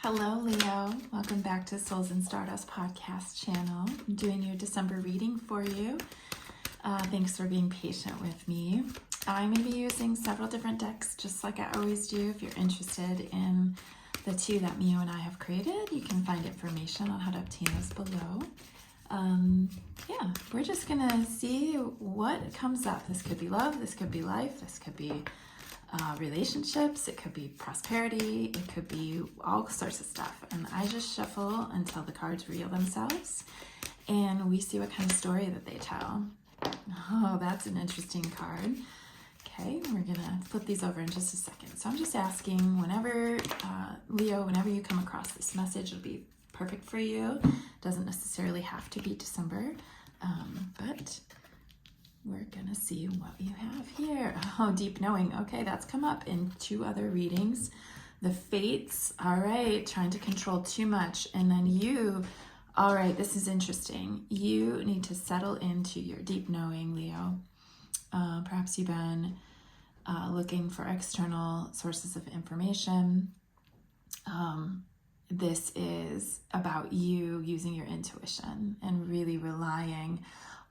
Hello, Leo. Welcome back to Souls and Stardust podcast channel. I'm doing your December reading for you. Thanks for being patient with me. I'm going to be using several different decks, just like I always do. If you're interested in the two that Mio and I have created, you can find information on how to obtain those below. We're just going to see what comes up. This could be love, this could be life, this could be relationships, it could be prosperity, it could be all sorts of stuff. And I just shuffle until the cards reveal themselves and we see what kind of story that they tell. Oh, that's an interesting card. Okay, we're gonna flip these over in just a second. So I'm just asking whenever, Leo, whenever you come across this message, it'll be perfect for you. Doesn't necessarily have to be December, but we're gonna see what you have here. Oh, deep knowing. Okay, that's come up in two other readings. The fates, all right, trying to control too much. And then you, all right, this is interesting. You need to settle into your deep knowing, Leo. Perhaps you've been looking for external sources of information. This is about you using your intuition and really relying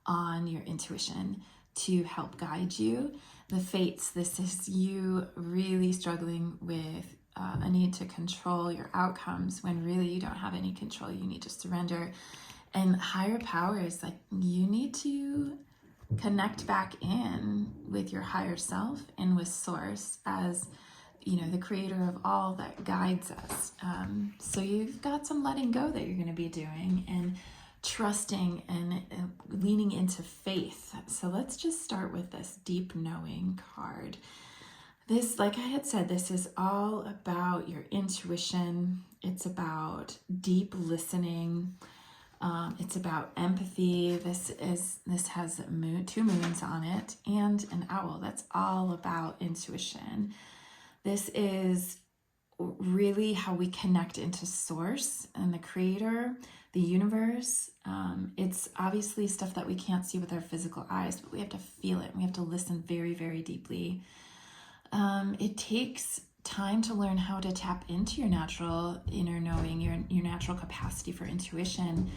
on your intuition to help guide you. The fates, this is you really struggling with a need to control your outcomes when really you don't have any control. You need to surrender. And higher powers, like you need to connect back in with your higher self and with source as, you know, the creator of all that guides us. So you've got some letting go that you're going to be doing and trusting and leaning into faith. So let's just start with this deep knowing card. This, like I had said, this is all about your intuition. It's about deep listening. It's about empathy. This has two moons on it and an owl. That's all about intuition. This is really how we connect into source and the creator, the universe. It's obviously stuff that we can't see with our physical eyes, but we have to feel it. We have to listen very, very deeply. It takes time to learn how to tap into your natural inner knowing, your natural capacity for intuition.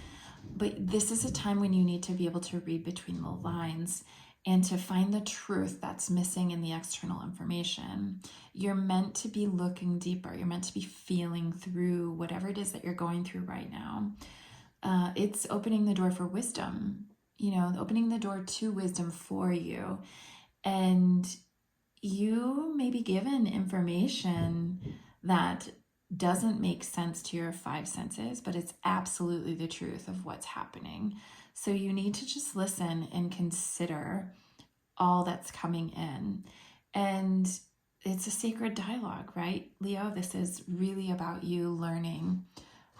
But this is a time when you need to be able to read between the lines and to find the truth that's missing in the external information. You're meant to be looking deeper. You're meant to be feeling through whatever it is that you're going through right now. It's opening the door for wisdom, you know, opening the door to wisdom for you. And you may be given information that doesn't make sense to your five senses, but it's absolutely the truth of what's happening. So you need to just listen and consider all that's coming in. And it's a sacred dialogue, right, Leo? This is really about you learning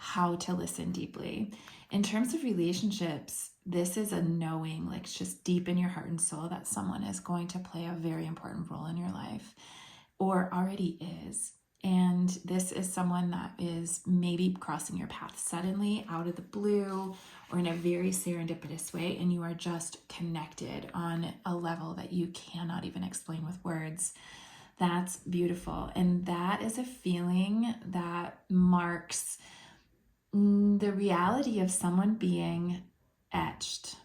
how to listen deeply. In terms of relationships, this is a knowing, like just deep in your heart and soul, that someone is going to play a very important role in your life or already is. And this is someone that is maybe crossing your path suddenly out of the blue or in a very serendipitous way, and you are just connected on a level that you cannot even explain with words. That's beautiful. And that is a feeling that marks the reality of someone being etched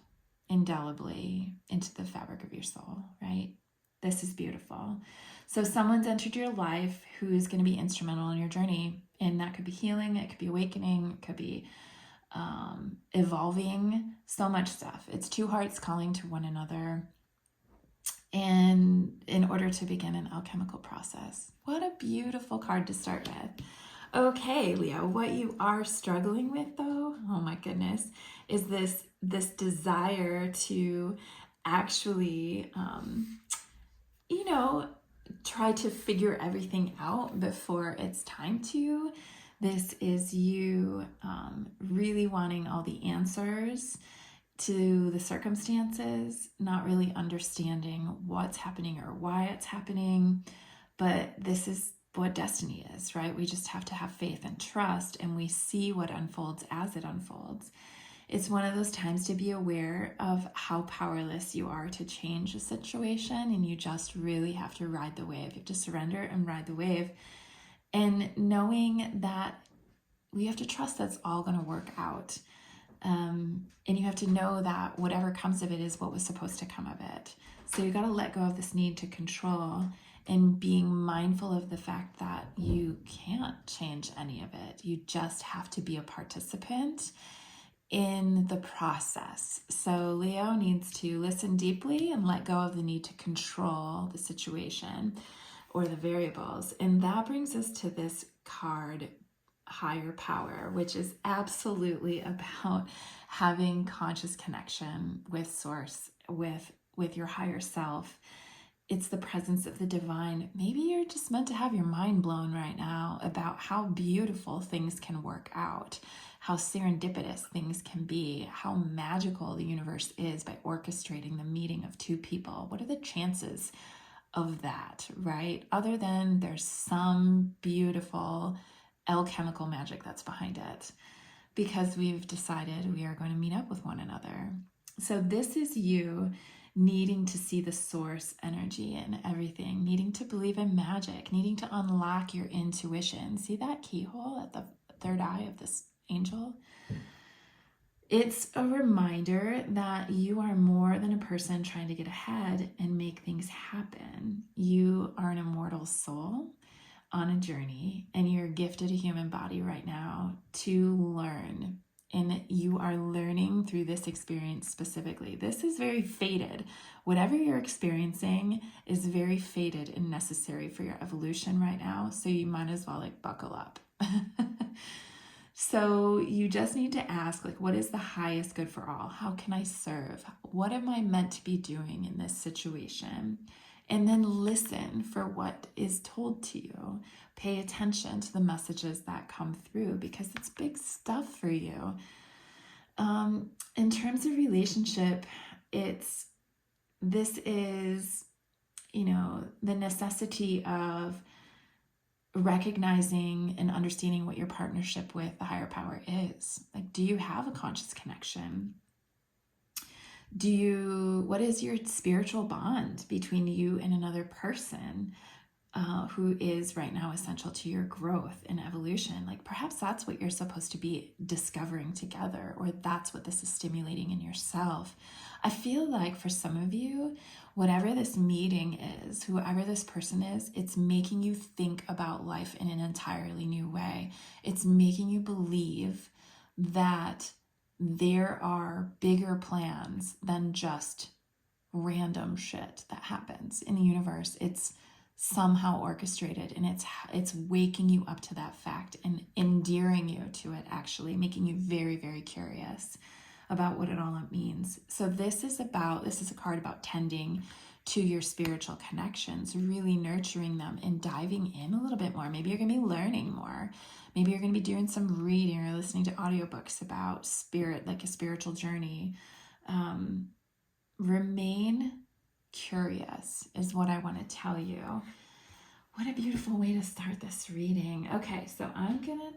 indelibly into the fabric of your soul, right? This is beautiful. So someone's entered your life who is going to be instrumental in your journey. And that could be healing, it could be awakening, it could be evolving, so much stuff. It's two hearts calling to one another, and in order to begin an alchemical process. What a beautiful card to start with. Okay, Leo, what you are struggling with though, oh my goodness, is this desire to actually, try to figure everything out before it's time to. This is you really wanting all the answers to the circumstances, not really understanding what's happening or why it's happening. But this is what destiny is, right? We just have to have faith and trust, and we see what unfolds as it unfolds. It's one of those times to be aware of how powerless you are to change a situation, and you just really have to ride the wave. You have to surrender and ride the wave. And knowing that we have to trust that's all going to work out. And you have to know that whatever comes of it is what was supposed to come of it. So you got to let go of this need to control and being mindful of the fact that you can't change any of it. You just have to be a participant in the process. So Leo needs to listen deeply and let go of the need to control the situation or the variables. And that brings us to this card, higher power, which is absolutely about having conscious connection with source, with your higher self. It's the presence of the divine. Maybe you're just meant to have your mind blown right now about how beautiful things can work out, how serendipitous things can be, how magical the universe is by orchestrating the meeting of two people. What are the chances of that, right? Other than there's some beautiful alchemical magic that's behind it, because we've decided we are going to meet up with one another. So this is you needing to see the source energy in everything, needing to believe in magic, needing to unlock your intuition. See that keyhole at the third eye of this angel? It's a reminder that you are more than a person trying to get ahead and make things happen. You are an immortal soul on a journey, and you're gifted a human body right now to learn. And you are learning through this experience specifically. This is very fated. Whatever you're experiencing is very fated and necessary for your evolution right now. So you might as well buckle up. So you just need to ask, what is the highest good for all? How can I serve? What am I meant to be doing in this situation? And then listen for what is told to you. Pay attention to the messages that come through, because it's big stuff for you. In terms of relationship, this is, the necessity of recognizing and understanding what your partnership with the higher power is. Do you have a conscious connection? What is your spiritual bond between you and another person who is right now essential to your growth and evolution? Perhaps that's what you're supposed to be discovering together, or that's what this is stimulating in yourself. I feel like for some of you, whatever this meeting is, whoever this person is, it's making you think about life in an entirely new way. It's making you believe that there are bigger plans than just random shit that happens in the universe. It's somehow orchestrated, and it's waking you up to that fact and endearing you to it, actually making you very, very curious about what it all means. So this is a card about tending to your spiritual connections, really nurturing them and diving in a little bit more. Maybe you're going to be learning more. Maybe you're going to be doing some reading or listening to audiobooks about spirit, like a spiritual journey. Remain curious is what I want to tell you. What a beautiful way to start this reading. Okay, so I'm going to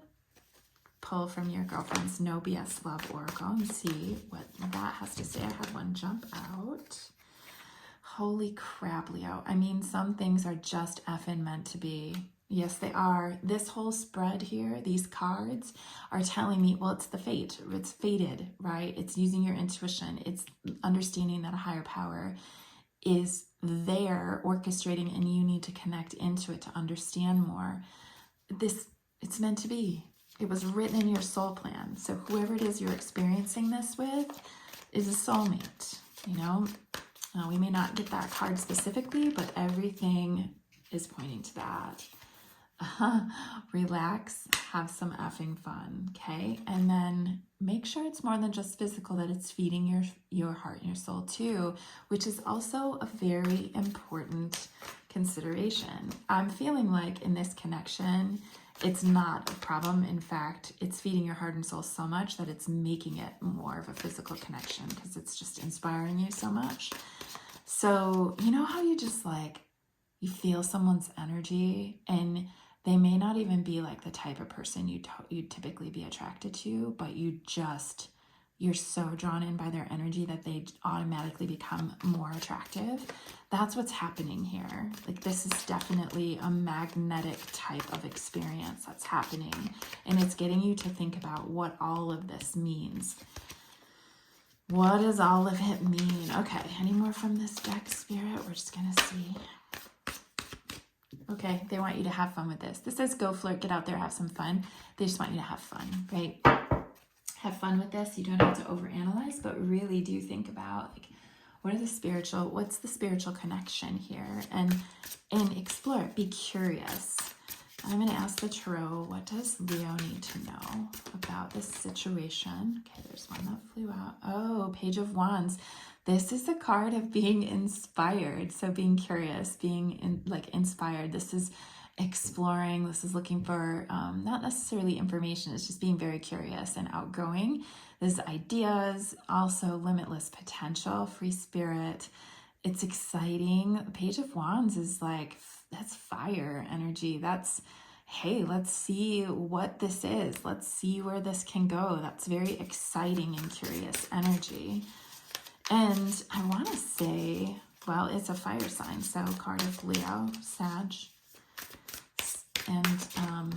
pull from your girlfriend's No BS Love Oracle and see what that has to say. I had one jump out. Holy crap, Leo. I mean, some things are just effing meant to be. Yes, they are. This whole spread here, these cards are telling me, well, it's the fate. It's fated, right? It's using your intuition. It's understanding that a higher power is there orchestrating, and you need to connect into it to understand more. It's meant to be. It was written in your soul plan. So whoever it is you're experiencing this with is a soulmate, we may not get that card specifically, but everything is pointing to that. Relax, have some effing fun, okay? And then make sure it's more than just physical, that it's feeding your heart and your soul too, which is also a very important consideration. I'm feeling like in this connection, it's not a problem. In fact, it's feeding your heart and soul so much that it's making it more of a physical connection, because it's just inspiring you so much. So, you know how you just you feel someone's energy, and they may not even be the type of person you'd typically be attracted to, but you just you're so drawn in by their energy that they automatically become more attractive. That's what's happening here. Like, this is definitely a magnetic type of experience that's happening. And it's getting you to think about what all of this means. What does all of it mean? Okay, any more from this deck, Spirit? We're just going to see. Okay, they want you to have fun with this. This says go flirt, get out there, have some fun. They just want you to have fun, right? Have fun with this. You don't have to overanalyze, but really do think about, like, what's the spiritual connection here? And explore it. Be curious. I'm going to ask the tarot, what does Leo need to know about this situation? Okay, there's one that flew out. Oh, Page of Wands. This is a card of being inspired. So being curious, being inspired. This is exploring. This is looking for not necessarily information. It's just being very curious and outgoing. This is ideas, also limitless potential, free spirit. It's exciting. Page of Wands is like, that's fire energy. That's, hey, let's see what this is. Let's see where this can go. That's very exciting and curious energy. And I want to say, well, it's a fire sign. So card of Leo, Sag, and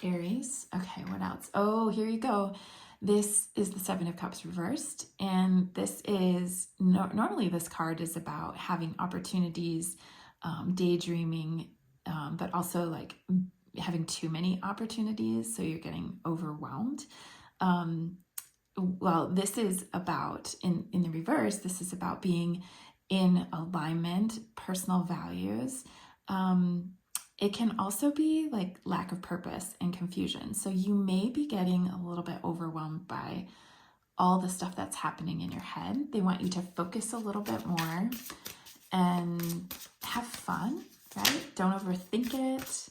Aries. Okay, what else? Oh, here you go. This is the Seven of Cups reversed. And this is, normally this card is about having opportunities, daydreaming, but also like having too many opportunities, so you're getting overwhelmed. Well, this is about, in the reverse, this is about being in alignment, personal values. It can also be like lack of purpose and confusion. So you may be getting a little bit overwhelmed by all the stuff that's happening in your head. They want you to focus a little bit more and have fun, right? Don't overthink it.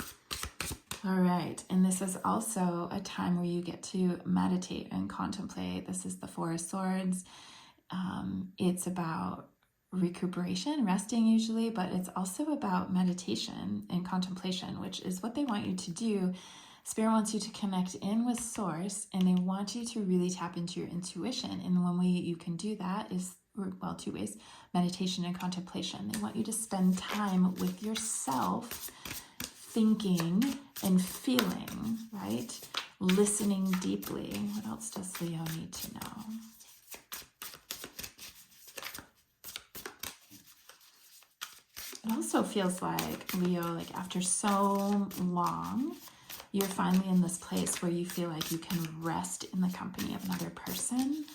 All right. And this is also a time where you get to meditate and contemplate. This is the Four of Swords. It's about recuperation, resting usually, but it's also about meditation and contemplation, which is what they want you to do. Spirit wants you to connect in with Source, and they want you to really tap into your intuition. And one way you can do that is, well, two ways, meditation and contemplation. They want you to spend time with yourself, thinking and feeling, right? Listening deeply. What else does Leo need to know? It also feels like, Leo, like after so long, you're finally in this place where you feel like you can rest in the company of another person,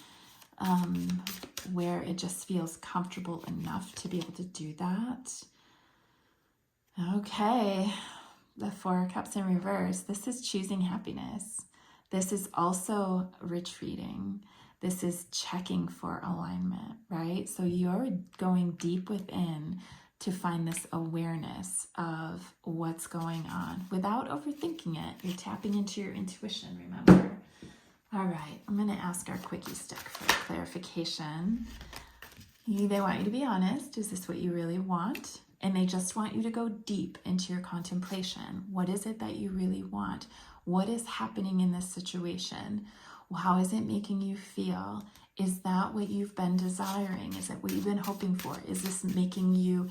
where it just feels comfortable enough to be able to do that. Okay, the Four of Cups in reverse. This is choosing happiness. This is also retreating. This is checking for alignment, right? So you're going deep within to find this awareness of what's going on without overthinking it. You're tapping into your intuition, remember? All right, I'm going to ask our Quickies deck for clarification. They want you to be honest. Is this what you really want? And they just want you to go deep into your contemplation. What is it that you really want? What is happening in this situation? How is it making you feel? Is that what you've been desiring? Is it what you've been hoping for? Is this making you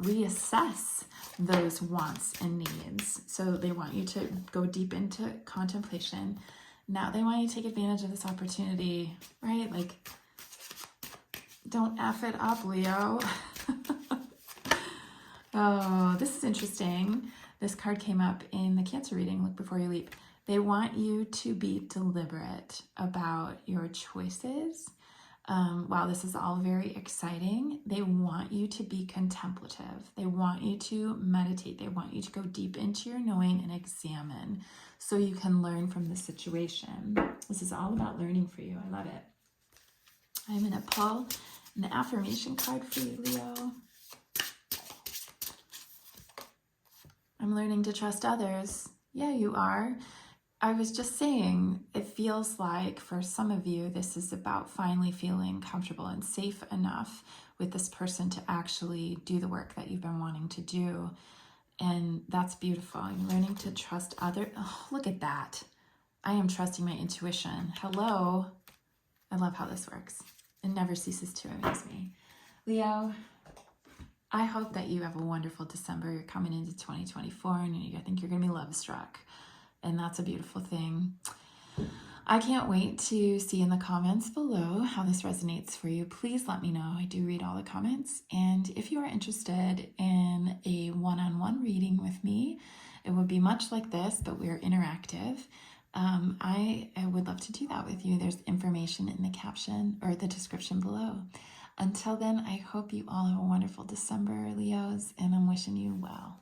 reassess those wants and needs? So they want you to go deep into contemplation. Now they want you to take advantage of this opportunity, right? Like, don't F it up, Leo. Oh, this is interesting. This card came up in the Cancer reading, Look Before You Leap. They want you to be deliberate about your choices. While this is all very exciting, they want you to be contemplative. They want you to meditate. They want you to go deep into your knowing and examine so you can learn from the situation. This is all about learning for you. I love it. I'm going to pull an affirmation card for you, Leo. I'm learning to trust others. Yeah, you are. I was just saying, it feels like for some of you, this is about finally feeling comfortable and safe enough with this person to actually do the work that you've been wanting to do. And that's beautiful. You're learning to trust others. Oh, look at that. I am trusting my intuition. Hello. I love how this works. It never ceases to amaze me. Leo, I hope that you have a wonderful December. You're coming into 2024 and I think you're going to be love struck. And that's a beautiful thing. I can't wait to see in the comments below how this resonates for you. Please let me know. I do read all the comments. And if you are interested in a one-on-one reading with me, it would be much like this, but we're interactive. I would love to do that with you. There's information in the caption or the description below. Until then, I hope you all have a wonderful December, Leos, and I'm wishing you well.